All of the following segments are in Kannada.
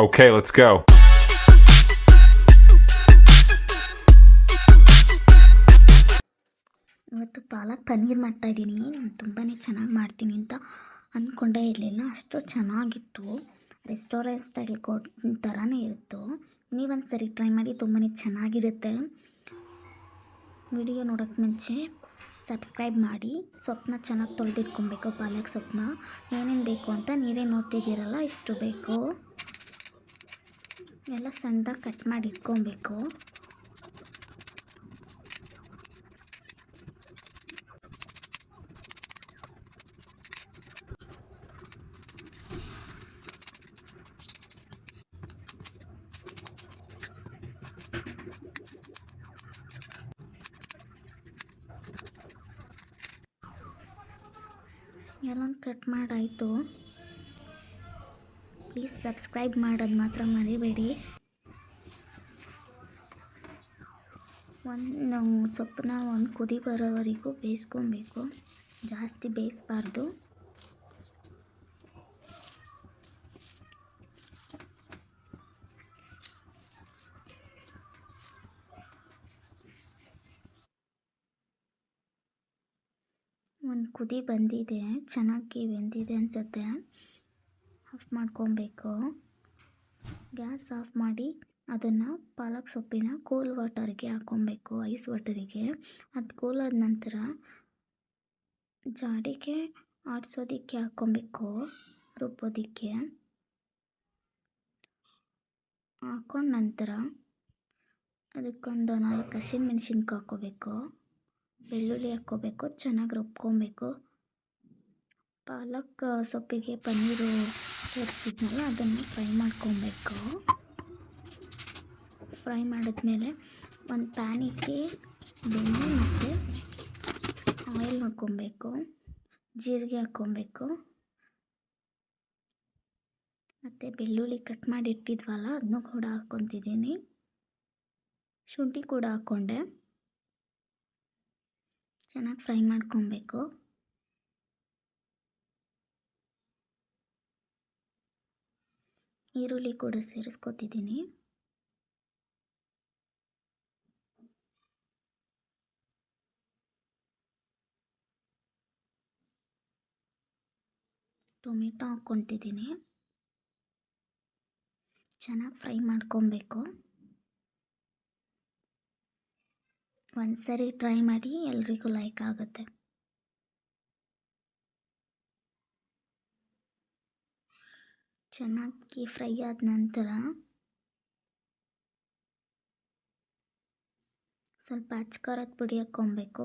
Okay, let's go. ಇವತ್ತು ಪಾಲಕ್ ಪನ್ನೀರ್ ಮಾಡ್ತಾಯಿದ್ದೀನಿ. ನಾನು ತುಂಬಾ ಚೆನ್ನಾಗಿ ಮಾಡ್ತೀನಿ ಅಂತ ಅಂದ್ಕೊಂಡೇ ಇರಲಿಲ್ಲ. ಅಷ್ಟು ಚೆನ್ನಾಗಿತ್ತು. ರೆಸ್ಟೋರೆಂಟ್ ಸ್ಟೈಲ್ ಥರನೇ ಇತ್ತು. ನೀವೊಂದು ಸರಿ ಟ್ರೈ ಮಾಡಿ, ತುಂಬಾ ಚೆನ್ನಾಗಿರುತ್ತೆ. ವಿಡಿಯೋ ನೋಡೋಕ್ಕೆ ಮುಂಚೆ ಸಬ್ಸ್ಕ್ರೈಬ್ ಮಾಡಿ. ಸೊಪ್ಪನ್ನ ಚೆನ್ನಾಗಿ ತೊಳೆದಿಟ್ಕೊಬೇಕು. ಪಾಲಕ್ ಸೊಪ್ಪನ್ನ ಏನೇನು ಬೇಕು ಅಂತ ನೀವೇ ನೋಡ್ತಿದ್ದೀರಲ್ಲ, ಇಷ್ಟು ಬೇಕು. ಎಲ್ಲ ಸಣ್ಣದಾಗಿ ಕಟ್ ಮಾಡಿ ಇಟ್ಕೊಬೇಕು. ಎಲ್ಲ ಕಟ್ ಮಾಡಾಯಿತು. ಪ್ಲೀಸ್ ಸಬ್ಸ್ಕ್ರೈಬ್ ಮಾಡೋದು ಮಾತ್ರ ಮರಿಬೇಡಿ. ಸೊಪ್ಪನ್ನ ಒಂದು ಕುದಿ ಬರೋವರೆಗೂ ಬೇಯಿಸ್ಕೊಬೇಕು. ಜಾಸ್ತಿ ಬೇಯಿಸಬಾರ್ದು. ಒಂದು ಕುದಿ ಬಂದಿದೆ, ಚೆನ್ನಾಗಿ ಬೆಂದಿದೆ ಅನಿಸುತ್ತೆ. ಆಫ್ ಮಾಡ್ಕೊಬೇಕು. ಗ್ಯಾಸ್ ಆಫ್ ಮಾಡಿ ಅದನ್ನು ಪಾಲಕ್ ಸೊಪ್ಪಿನ ಕೋಲ್ಡ್ ವಾಟರ್ಗೆ ಹಾಕ್ಕೊಬೇಕು, ಐಸ್ ವಾಟರಿಗೆ. ಅದು ಕೂಲಾದ ನಂತರ ಜಾಡಿಗೆ ಆಡಿಸೋದಕ್ಕೆ ಹಾಕ್ಕೊಬೇಕು, ರುಬ್ಬೋದಕ್ಕೆ. ಹಾಕ್ಕೊಂಡ ನಂತರ ಅದಕ್ಕೊಂದು 4 ಹಸಿಮೆಣ್ಸಿನ್ಕಾಯಿ ಹಾಕ್ಕೋಬೇಕು, ಬೆಳ್ಳುಳ್ಳಿ ಹಾಕ್ಕೋಬೇಕು, ಚೆನ್ನಾಗಿ ರುಬ್ಕೊಬೇಕು. ಪಾಲಕ್ ಸೊಪ್ಪಿಗೆ ಪನ್ನೀರು ತೋರಿಸಿದ್ನಲ್ಲ, ಅದನ್ನು ಫ್ರೈ ಮಾಡ್ಕೊಬೇಕು. ಫ್ರೈ ಮಾಡಿದ್ಮೇಲೆ ಒಂದು ಪ್ಯಾನಿಗೆ ಬೆಣ್ಣೆ ಮತ್ತು ಆಯಿಲ್ ಹಾಕ್ಕೊಬೇಕು, ಜೀರಿಗೆ ಹಾಕ್ಕೊಬೇಕು, ಮತ್ತು ಬೆಳ್ಳುಳ್ಳಿ ಕಟ್ ಮಾಡಿ ಇಟ್ಟಿದ್ವಲ್ಲ ಅದನ್ನು ಕೂಡ ಹಾಕ್ಕೊತಿದ್ದೀನಿ. ಶುಂಠಿ ಕೂಡ ಹಾಕ್ಕೊಂಡೆ. ಚೆನ್ನಾಗಿ ಫ್ರೈ ಮಾಡ್ಕೊಬೇಕು. ಈರುಳ್ಳಿ ಕೂಡ ಸೇರಿಸ್ಕೊತಿದ್ದೀನಿ. ಟೊಮೆಟೊ ಹಾಕ್ಕೊತಿದ್ದೀನಿ. ಚೆನ್ನಾಗಿ ಫ್ರೈ ಮಾಡ್ಕೊಬೇಕು. ಒಂದು ಸರಿ ಟ್ರೈ ಮಾಡಿ, ಎಲ್ರಿಗೂ ಲೈಕ್ ಆಗುತ್ತೆ. ಚೆನ್ನಾಗಿ ಫ್ರೈ ಆದ ನಂತರ ಸ್ವಲ್ಪ ಅಚ್ಕಾರದ ಪುಡಿ ಹಾಕ್ಕೊಬೇಕು.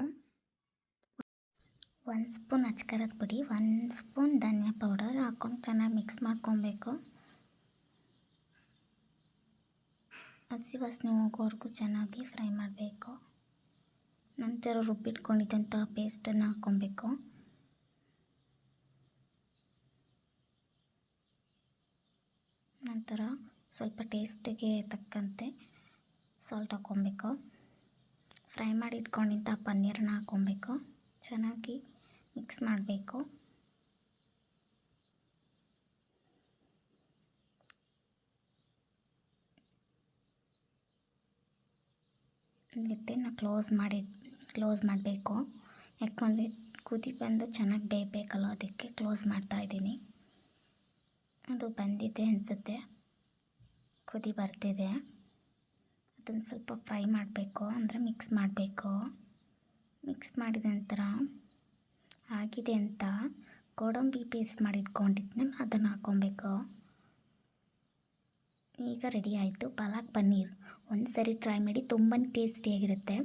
1 ಸ್ಪೂನ್ ಅಚ್ಕಾರದ ಪುಡಿ, 1 ಸ್ಪೂನ್ ಧನಿಯಾ ಪೌಡರ್ ಹಾಕ್ಕೊಂಡು ಚೆನ್ನಾಗಿ ಮಿಕ್ಸ್ ಮಾಡ್ಕೊಬೇಕು. ಹಸಿ ವಾಸನೆ ಹೋಗೋವರೆಗೂ ಚೆನ್ನಾಗಿ ಫ್ರೈ ಮಾಡಬೇಕು. ನಂತರ ರುಬ್ಬಿಟ್ಕೊಂಡಿದ್ದಂಥ ಪೇಸ್ಟನ್ನು ಹಾಕ್ಕೊಬೇಕು. ನಂತರ ಸ್ವಲ್ಪ ಟೇಸ್ಟಿಗೆ ತಕ್ಕಂತೆ ಸಾಲ್ಟ್ ಹಾಕ್ಕೊಬೇಕು. ಫ್ರೈ ಮಾಡಿ ಇಟ್ಕೊಂಡಿದ್ದ ಪನ್ನೀರನ್ನ ಹಾಕ್ಕೊಬೇಕು. ಚೆನ್ನಾಗಿ ಮಿಕ್ಸ್ ಮಾಡಬೇಕು. ಲಿಡ್ಡನ್ನು ಕ್ಲೋಸ್ ಮಾಡಬೇಕು. ಯಾಕಂದರೆ ಕುದಿ ಬಂದು ಚೆನ್ನಾಗಿ ಬೇಯಬೇಕಲ್ಲ, ಅದಕ್ಕೆ ಕ್ಲೋಸ್ ಮಾಡ್ತಾಯಿದ್ದೀನಿ. ಅದು ಬಂದಿದೆ ಅನಿಸುತ್ತೆ, ಕುದಿ ಬರ್ತಿದೆ. ಅದನ್ನು ಸ್ವಲ್ಪ ಫ್ರೈ ಮಾಡಬೇಕು, ಅಂದರೆ ಮಿಕ್ಸ್ ಮಾಡಬೇಕು. ಮಿಕ್ಸ್ ಮಾಡಿದ ನಂತರ ಆಗಿದೆ ಅಂತ ಗೋಡಂಬಿ ಪೇಸ್ಟ್ ಮಾಡಿ ಇಟ್ಕೊಂಡಿದ್ನಲ್ಲ, ಅದನ್ನು ಹಾಕ್ಕೊಬೇಕು. ಈಗ ರೆಡಿ ಆಯಿತು ಪಾಲಕ್ ಪನ್ನೀರ್. ಒಂದು ಸರಿ ಟ್ರೈ ಮಾಡಿ, ತುಂಬಾ ಟೇಸ್ಟಿಯಾಗಿರುತ್ತೆ.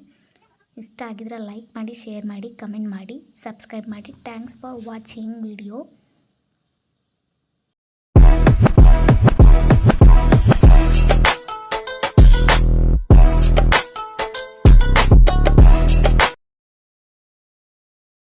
ಇಷ್ಟ ಆಗಿದ್ರೆ ಲೈಕ್ ಮಾಡಿ, ಶೇರ್ ಮಾಡಿ, ಕಮೆಂಟ್ ಮಾಡಿ, ಸಬ್ಸ್ಕ್ರೈಬ್ ಮಾಡಿ. Thanks for watching video.